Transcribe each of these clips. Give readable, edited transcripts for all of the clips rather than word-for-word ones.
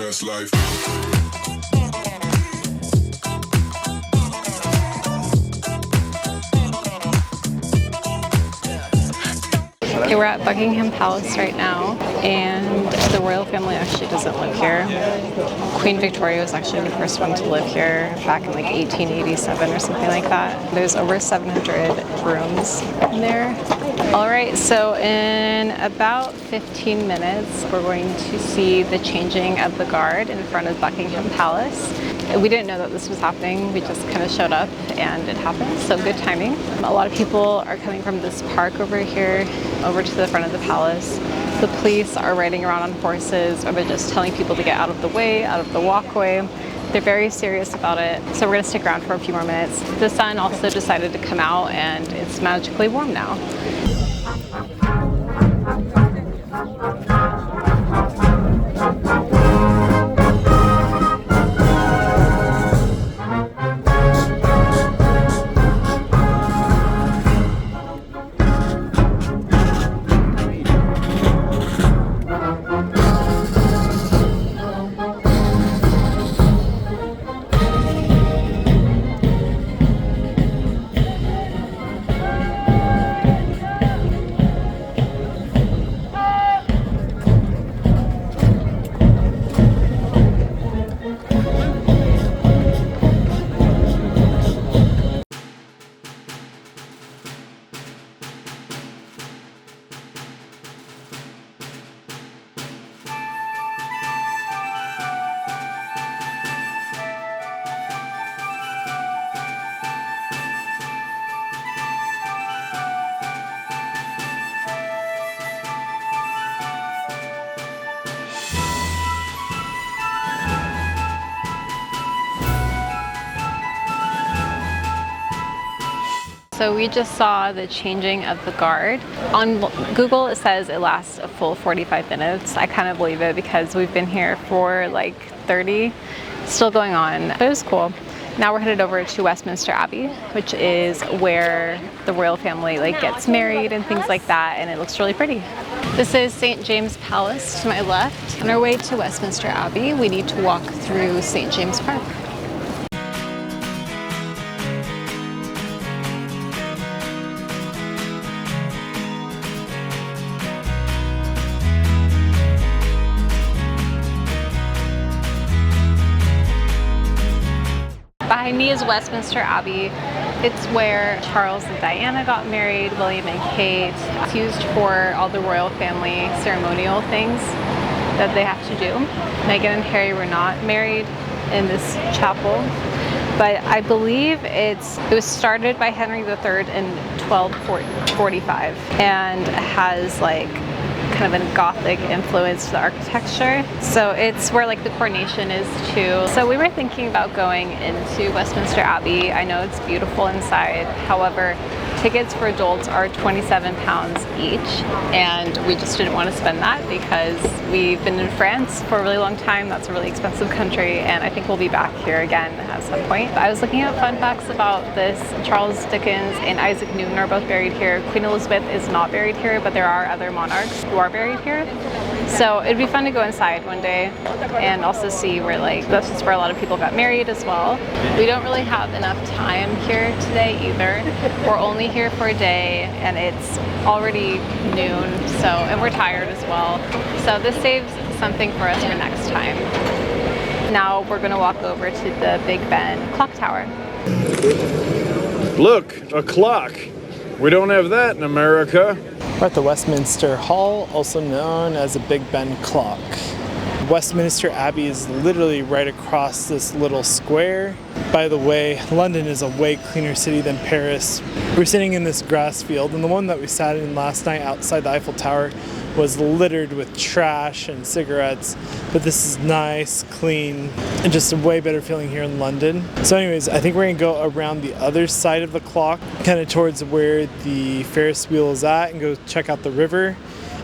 best life. Okay, we're at Buckingham Palace right now, and the royal family actually doesn't live here. Queen Victoria was actually the first one to live here back in like 1887 or something like that. There's over 700 rooms there. All right, so in about 15 minutes, we're going to see the changing of the guard in front of Buckingham Palace. We didn't know that this was happening. We just kind of showed up and it happened, so good timing. A lot of people are coming from this park over here, over to the front of the palace. The police are riding around on horses, or they're just telling people to get out of the way, out of the walkway. They're very serious about it, so we're gonna stick around for a few more minutes. The sun also decided to come out and it's magically warm now. So we just saw the changing of the guard. On Google it says it lasts a full 45 minutes. I kind of believe it because we've been here for like 30, still going on. But it was cool. Now we're headed over to Westminster Abbey, which is where the royal family like gets married and things like that, and it looks really pretty. This is St. James Palace to my left. On our way to Westminster Abbey, we need to walk through St. James Park. Behind me is Westminster Abbey. It's where Charles and Diana got married, William and Kate. It's used for all the royal family ceremonial things that they have to do. Meghan and Harry were not married in this chapel, but I believe it was started by Henry III in 1245 and has like kind of a Gothic influence to the architecture. So it's where like the coronation is too. So we were thinking about going into Westminster Abbey. I know it's beautiful inside. However, tickets for adults are £27 each, and we just didn't want to spend that because we've been in France for a really long time. That's a really expensive country, and I think we'll be back here again at some point. I was looking at fun facts about this. Charles Dickens and Isaac Newton are both buried here. Queen Elizabeth is not buried here, but there are other monarchs who are buried here. So it'd be fun to go inside one day and also see where like this is where a lot of people got married as well. We don't really have enough time here today either. We're only here for a day and it's already noon, so, and we're tired as well. So this saves something for us for next time. Now we're gonna walk over to the Big Ben clock tower. Look, a clock. We don't have that in America. We're at the Westminster Hall, also known as the Big Ben clock. Westminster Abbey is literally right across this little square. By the way, London is a way cleaner city than Paris. We're sitting in this grass field, and the one that we sat in last night outside the Eiffel Tower was littered with trash and cigarettes, but this is nice, clean, and just a way better feeling here in London. So anyways, I think we're gonna go around the other side of the clock, kind of towards where the Ferris wheel is at, and go check out the river.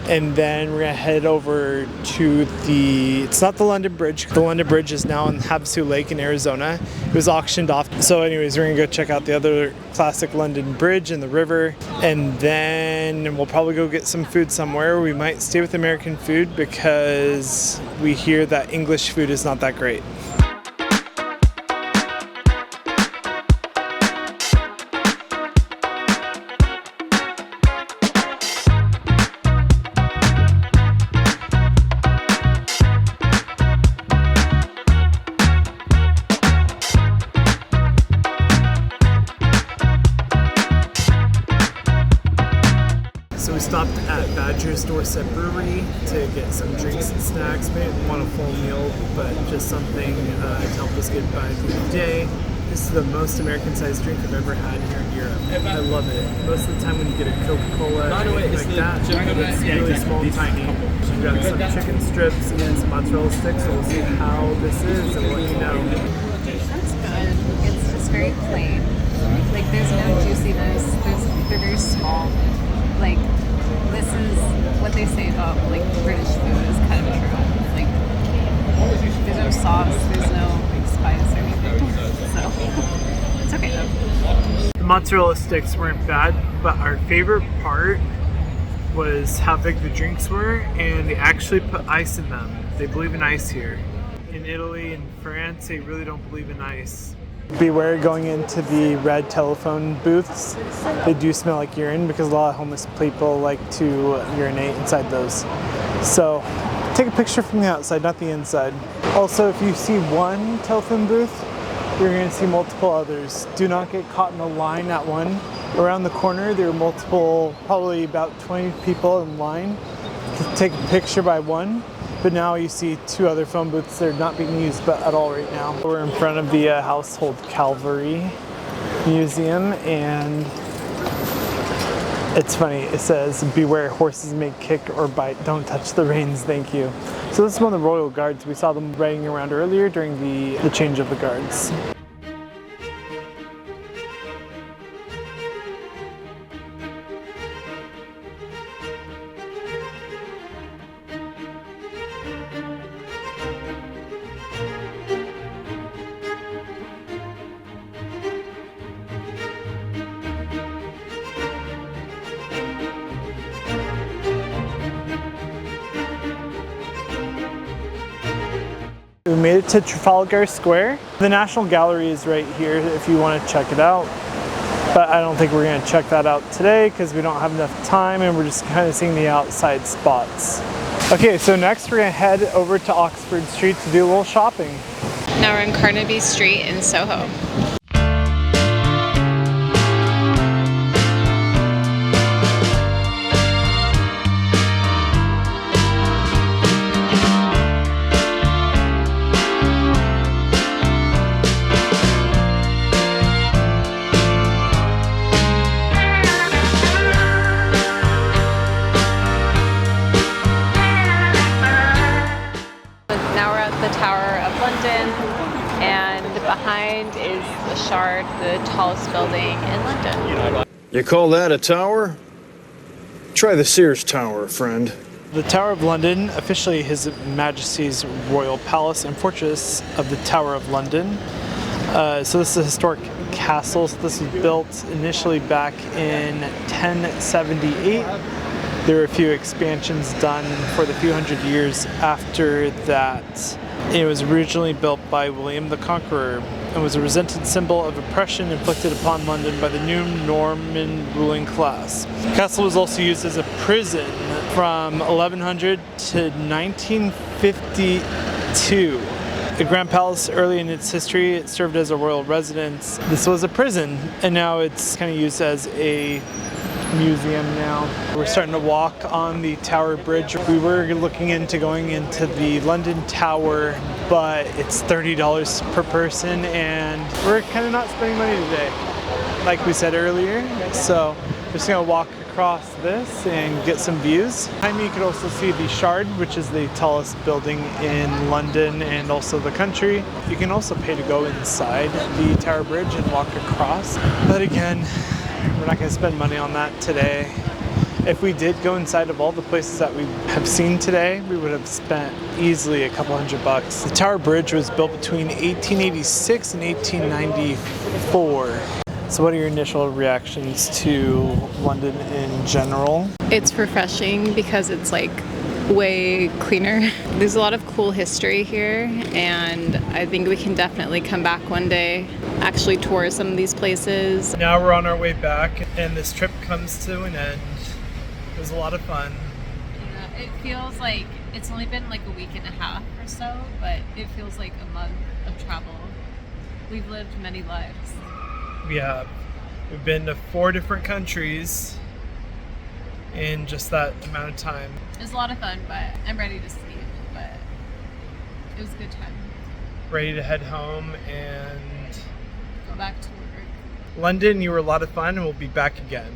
And then we're gonna head over to it's not the London Bridge. The London Bridge is now in Havasu Lake in Arizona. It was auctioned off. So anyways, we're gonna go check out the other classic London Bridge and the river. And then we'll probably go get some food somewhere. We might stay with American food because we hear that English food is not that great. So we stopped at Badger's Doorstep Brewery to get some drinks and snacks. We didn't want a full meal, but just something to help us get by through the day. This is the most American-sized drink I've ever had here in Europe. I love it. Most of the time when you get a Coca-Cola or anything like that, it's really small and tiny. We've got some chicken strips and some mozzarella sticks, so we'll see how this is and let you know. That's good. It's just very plain. Like there's no juiciness. They're very small. Like this is what they say about like British food is kind of true. Like there's no sauce, there's no like spice or anything. So it's okay though. The mozzarella sticks weren't bad, but our favorite part was how big the drinks were, and they actually put ice in them. They believe in ice here. In Italy and France, they really don't believe in ice. Beware going into the red telephone booths. They do smell like urine because a lot of homeless people like to urinate inside those. So take a picture from the outside, not the inside. Also, if you see one telephone booth, you're going to see multiple others. Do not get caught in a line at one. Around the corner, there are multiple, probably about 20 people in line to take a picture by one. But now you see two other phone booths that are not being used at all right now. We're in front of the Household Calvary Museum, and it's funny. It says, "Beware, horses may kick or bite. Don't touch the reins, thank you." So this is one of the royal guards. We saw them riding around earlier during the change of the guards. We made it to Trafalgar Square. The National Gallery is right here if you want to check it out. But I don't think we're going to check that out today because we don't have enough time and we're just kind of seeing the outside spots. Okay, so next we're going to head over to Oxford Street to do a little shopping. Now we're in Carnaby Street in Soho. The Tower of London, and behind is the Shard, the tallest building in London. You call that a tower? Try the Sears Tower, friend. The Tower of London, officially His Majesty's Royal Palace and Fortress of the Tower of London. So this is a historic castle. So this was built initially back in 1078. There were a few expansions done for the few hundred years after that. It was originally built by William the Conqueror and was a resented symbol of oppression inflicted upon London by the new Norman ruling class. The castle was also used as a prison from 1100 to 1952. The Grand Palace, early in its history, it served as a royal residence. This was a prison, and now it's kind of used as a museum now. We're starting to walk on the Tower Bridge. We were looking into going into the London Tower, but it's $30 per person, and we're kind of not spending money today, like we said earlier. So we're just gonna walk across this and get some views. Behind me you can also see the Shard, which is the tallest building in London and also the country. You can also pay to go inside the Tower Bridge and walk across, but again, we're not going to spend money on that today. If we did go inside of all the places that we have seen today, we would have spent easily a couple $100. The Tower Bridge was built between 1886 and 1894. So what are your initial reactions to London in general? It's refreshing because it's like way cleaner. There's a lot of cool history here, and I think we can definitely come back one day, actually tour some of these places. Now we're on our way back, and this trip comes to an end. It was a lot of fun. Yeah, it feels like it's only been like a week and a half or so, but it feels like a month of travel. We've lived many lives. We have. We've been to 4 different countries in just that amount of time. It was a lot of fun, but I'm ready to sleep, but it was a good time. Ready to head home and go back to work. London, you were a lot of fun, and we'll be back again.